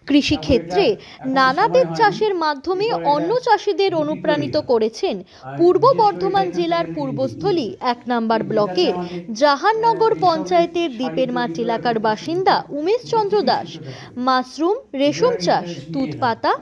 কৃষিক্ষেত্রে নানাবিধ চাষের মাধ্যমে অন্য চাষিদের অনুপ্রাণিত করেছেন পূর্ব বর্ধমান জেলার পূর্বস্থলী ১ নম্বর ব্লকের জাহাননগর পঞ্চায়েতের দ্বীপের মাঠ এলাকার বাসিন্দা উমেশ চন্দ্র দাস। মাশরুম, রেশম চাষ, তুঁত পাতা,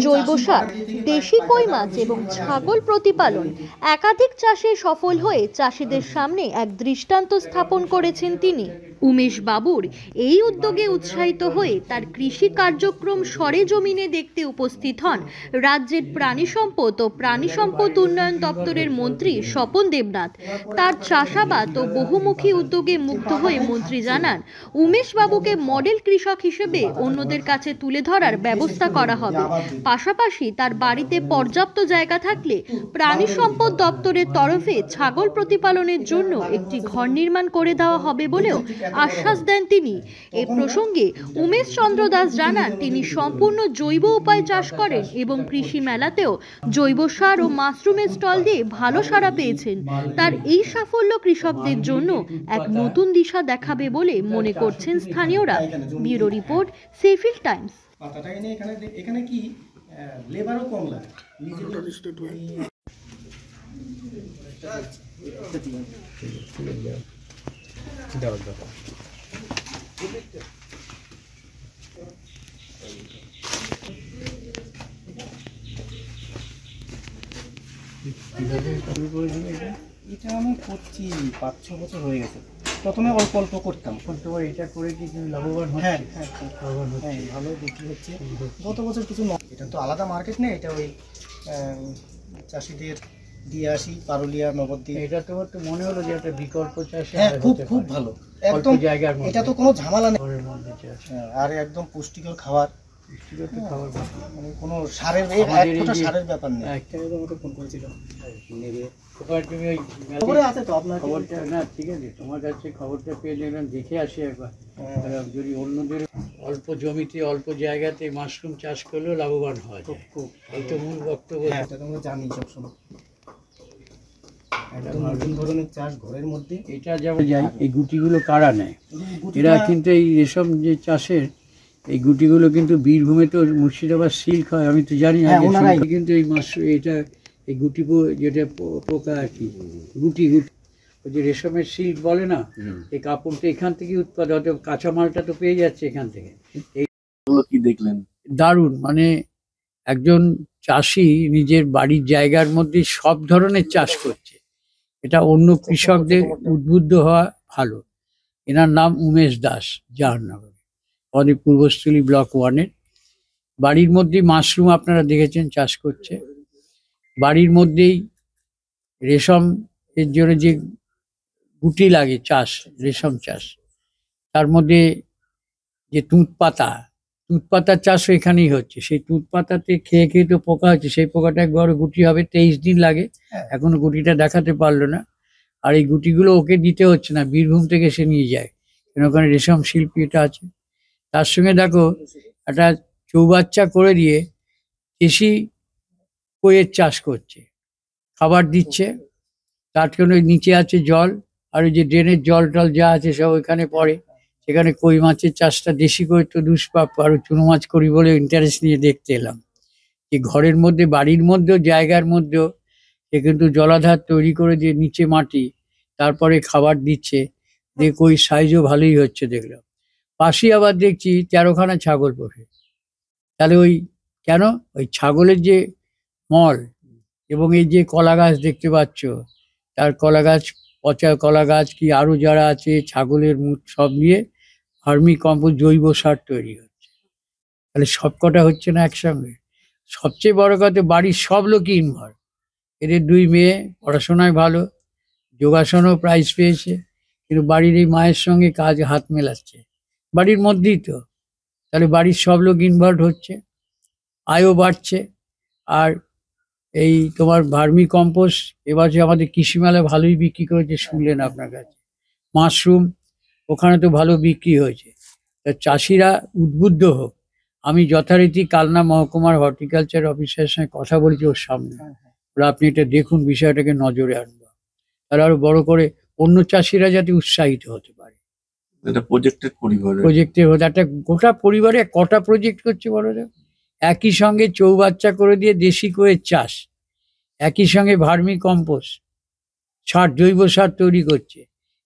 জৈব সার, দেশি কই মাছ এবং ছাগল প্রতিপালন একাধিক চাষে সফল হয়ে চাষিদের সামনে এক দৃষ্টান্ত স্থাপন করেছেন তিনি। উমেশ বাবুর এই উদ্যোগে উৎসাহিত হয়ে তার কৃষি কার্যক্রম সরেজমিনে দেখতে উপস্থিত হন রাজ্যের প্রাণী সম্পদ ও প্রাণী সম্পদ উন্নয়ন দপ্তরের মন্ত্রী স্বপন দেবনাথ। তার চাষাবাদ ও বহুমুখী উদ্যোগে মুগ্ধ হয়ে মন্ত্রী জানান, উমেশ বাবুকে মডেল কৃষক হিসেবে অন্যদের কাছে তুলে ধরার ব্যবস্থা করা হবে। পাশাপাশি তার বাড়িতে পর্যাপ্ত জায়গা থাকলে প্রাণী সম্পদ দপ্তরের তরফে ছাগল প্রতিপালনের জন্য একটি ঘর নির্মাণ করে দেওয়া হবে বলেও আশ্বাস দেন তিনি। এ প্রসঙ্গে উমেশ চন্দ্র দাস জানান, তিনি সম্পূর্ণ জৈব উপায়ে চাষ করেন এবং কৃষি মেলাতেও জৈব সার ও মাশরুমের স্টল দিয়ে ভালো সাড়া পেয়েছেন। তার এই সাফল্য কৃষকদের জন্য এক নতুন দিশা দেখাবে বলে মনে করছেন স্থানীয়রা। Bureau report, Sheffield Times. এখানে কি লেবারও কম লাগে। এটা আমি করছি ৫-৬ বছর হয়ে গেছে। প্রথমে অল্প অল্প করতাম, কিন্তু এটা করে কি লাভবান হচ্ছে? হ্যাঁ, ভালো বিক্রি হচ্ছে। গত বছর কিছু এটা তো আলাদা মার্কেট নেই, এটা ওই চাষিদের দিয়ে আসি, পারুলিয়া, নবদ্বীপ। এটা তো মনে হলো যে একটা বিকল্প চাষ। হ্যাঁ, খুব ভালো, একদম জায়গার মধ্যে। এটা তো কোনো ঝামেলা নেই, আর একদম পুষ্টিকর খাবার। মানে কোনো সারের সারের ব্যাপার নেই। একটা ফোন করেছিল নেবে তুমি ওই খবরে আছে তো আপনার খবরটা? না, ঠিক আছে, তোমার কাছে খবরটা পেয়ে দেখলাম, দেখে আসি একবার। যদি অন্যদের অল্প জমিতে অল্প জায়গাতে মাশরুম চাষ করলেও লাভবান হয়, খুব এই তো মূল বক্তব্য। এটা তোমরা জানি সবসময় একদম নতুন ধরনের চাষ ঘরের মধ্যে। এটা যেমন যাই, এই গুটিগুলো কারা নেয়? এরা কিন্তু এই রেশম যে চাষের এই গুটিগুলো কিন্তু বীরভূমে তো মুর্শিদাবাদ সিল্ক হয়, আমি তো জানি না। কিন্তু এই মাশরুম এটা এই গুটি যেটা পোকা আর কি, গুটি ওই যে রেশমের সিল্ক বলে না, এই কাপড়টা এখান থেকে উৎপাদন হতে, কাঁচামালটা তো পেয়ে যাচ্ছে এখান থেকে। এইগুলো কি দেখলেন? দারুণ, মানে একজন চাষি নিজের বাড়ির জায়গার মধ্যে সব ধরনের চাষ করছে, এটা অন্য কৃষকদের উদ্বুদ্ধ হওয়া ভালো। এনার নাম উমেশ দাস, জাহাননগর, আমাদের পূর্বস্থলী ব্লক 1-এর। বাড়ির মধ্যেই মাশরুম আপনারা দেখেছেন চাষ করছে, বাড়ির মধ্যেই রেশম এর জন্য যে গুটি লাগে চাষ, রেশম চাষ, তার মধ্যে যে তুঁত পাতার চাষও এখানেই হচ্ছে। সেই তুঁত পাতাতে খেয়ে খেয়ে তো পোকা হচ্ছে, সেই পোকাটা একবার গুটি হবে, 23 দিন লাগে, এখনো গুটিটা দেখাতে পারলো না। আর এই গুটিগুলো ওকে দিতে হচ্ছে না, বীরভূম থেকে সে নিয়ে যায়, কেন ওখানে রেশম শিল্পী এটা আছে। তার সঙ্গে দেখো একটা চৌবাচ্চা করে দিয়ে দেশি কইয়ের চাষ করছে, খাবার দিচ্ছে, তার জন্য নিচে আছে জল, আর ওই যে ড্রেনের জল টল যা আছে সব ওইখানে পড়ে। সেখানে কই মাছের চাষটা দেশি কই তো দুষ্প্রাপ্য, আর চুনো মাছ করি বলে ইন্টারেস্ট নিয়ে দেখতে এলাম। যে ঘরের মধ্যে, বাড়ির মধ্যেও, জায়গার মধ্যেও সে কিন্তু জলাধার তৈরি করে দিয়ে নিচে মাটি, তারপরে খাবার দিচ্ছে, দিয়ে কই সাইজও ভালোই হচ্ছে দেখলাম। পাশেই আবার দেখছি 13খানা ছাগল পোষে। তাহলে ওই কেন? ওই ছাগলের যে মল এবং এই যে কলা গাছ দেখতে পাচ্ছ, তার কলা গাছ, পচা কলা গাছ কি আরো যারা আছে, ছাগলের মুখ সব নিয়ে ভার্মি কম্পোস্ট, জৈব সার তৈরি হচ্ছে। তাহলে সবকটা হচ্ছে না একসঙ্গে। সবচেয়ে বড় কথা, বাড়ির সব লোকই ইনভলভ। এদের 2 মেয়ে পড়াশোনায় ভালো, যোগাসনও প্রাইজ পেয়েছে, কিন্তু বাড়ির এই মায়ের সঙ্গে কাজ হাত মেলাচ্ছে, বাড়ির মধ্যেই তো। তাহলে বাড়ির সব লোক ইনভলভ হচ্ছে, আয়ও বাড়ছে। আর এই তোমার ভার্মি কম্পোস্ট এবার যে আমাদের কৃষি মেলা ভালোই বিক্রি করেছে, শুনলেন আপনার কাছে। মাশরুম ওখানে তো ভালো বিক্রি হয়েছে। তা চাষিরা উদ্বুদ্ধ হোক। আমি যথারীতি কালনা মহকুমার হর্টিকালচার অফিসারের সঙ্গে কথা বলেছি ওর সামনে, আপনি এটা দেখুন, বিষয়টাকে নজরে আনবো, তাহলে আরো বড় করে অন্য চাষিরা যাতে উৎসাহিত হতে পারে। এটা প্রজেক্টেড পরিবার, প্রজেক্টের হতো একটা গোটা পরিবারে কটা প্রজেক্ট করছে বলো তো? একই সঙ্গে চৌবাচ্চা করে দিয়ে দেশি কয়ের চাষ, একই সঙ্গে ভার্মি কম্পোস্ট সার, জৈব সার তৈরি করছে,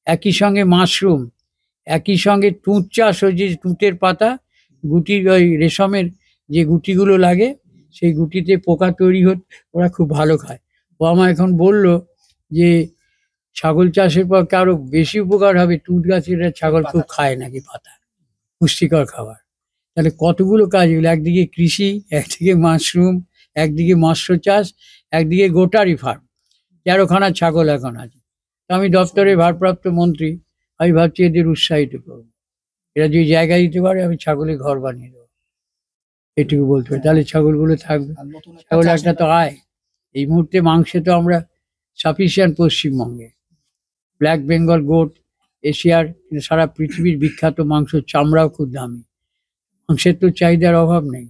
একই সঙ্গে মাশরুম, একই সঙ্গে তুঁত চাষ, ওই যে তুঁতের পাতা গুটি, ওই রেশমের যে গুটিগুলো লাগে সেই গুটিতে পোকা তৈরি হচ্ছে, ওরা খুব ভালো খায়। ও আমার এখন বলল যে ছাগল চাষের পর আরো বেশি উপকার হবে, তুঁত গাছের ছাগল খুব খায় নাকি পাতা, পুষ্টিকর খাবার। তাহলে কতগুলো কাজ হলো, একদিকে কৃষি, একদিকে মাশরুম, একদিকে মৎস্য চাষ, একদিকে গোটারি ফার্ম, 13খানা ছাগল এখন আছে। আমি দপ্তরে ভারপ্রাপ্ত মন্ত্রী, আমি ভাবছি এদের উৎসাহিত করবো, এরা যে জায়গা দিতে পারে আমি ছাগলের ঘর বানিয়ে দেবো, এটুকু বলতে পারি, তাহলে ছাগলগুলো থাকবে। ছাগল একটা তো আয়, এই মুহূর্তে মাংসে তো আমরা সাফিসিয়েন্ট পশ্চিমবঙ্গে। ব্ল্যাক বেঙ্গল গোট এশিয়ার সারা পৃথিবীর বিখ্যাত মাংস, চামড়াও খুব দামি, মাংসের তো চাহিদার অভাব নেই।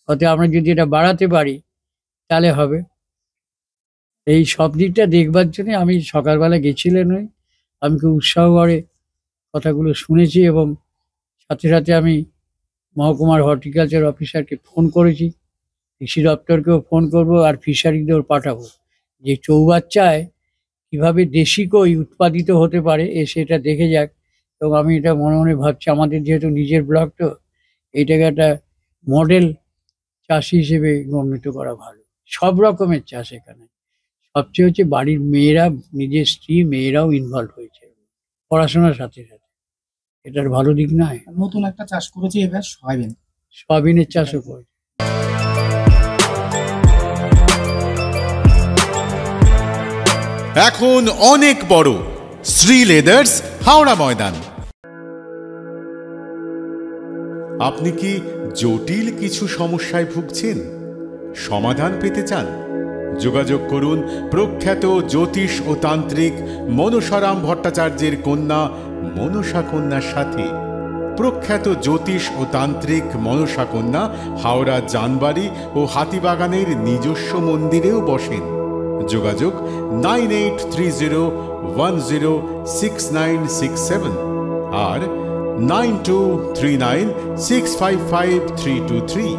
অতএব আমরা যদি এটা বাড়াতে পারি তাহলে হবে। এই সব দিকটা দেখবার জন্য আমি সকালবেলা গেছিলেন, আমি খুব উৎসাহ করে কথাগুলো শুনেছি এবং সাথে সাথে আমি মহকুমার হর্টিকালচার অফিসারকে ফোন করেছি, কৃষি দপ্তরকেও ফোন করব, আর ফিশারিদেরও পাঠাবো যে চৌবাচ্চায় কীভাবে দেশি কই উৎপাদিত হতে পারে, সেটা দেখে যাক। এবং আমি এটা মনে মনে ভাবছি, আমাদের যেহেতু নিজের ব্লক, তো এইটাকে একটা মডেল চাষি হিসেবে গণ্যিত করা ভালো। সব রকমের চাষ এখানে, সবচেয়ে হচ্ছে বাড়ির মেয়েরা, নিজের স্ত্রী মেয়েরাও ইনভলভ হয়েছে পড়াশোনার সাথে সাথে, এটার ভালো দিক নয়। নতুন একটা চাষ করেছে এবার সয়াবিন, সয়াবিনের চাষও করে। এখন অনেক বড় শ্রী লেদার্স, হাওড়া ময়দান। আপনি কি জটিল কিছু সমস্যায় ভুগছেন, সমাধান পেতে চান? যোগাযোগ করুন প্রখ্যাত জ্যোতিষ ও তান্ত্রিক মনসারাম ভট্টাচার্যের কন্যা মনসা কন্যার সাথে। প্রখ্যাত জ্যোতিষ ও তান্ত্রিক মনসা কন্যা হাওড়া জানবাড়ি ও হাতিবাগানের নিজস্ব মন্দিরেও বসেন। যোগাযোগ 9830106967 আর 9239655323।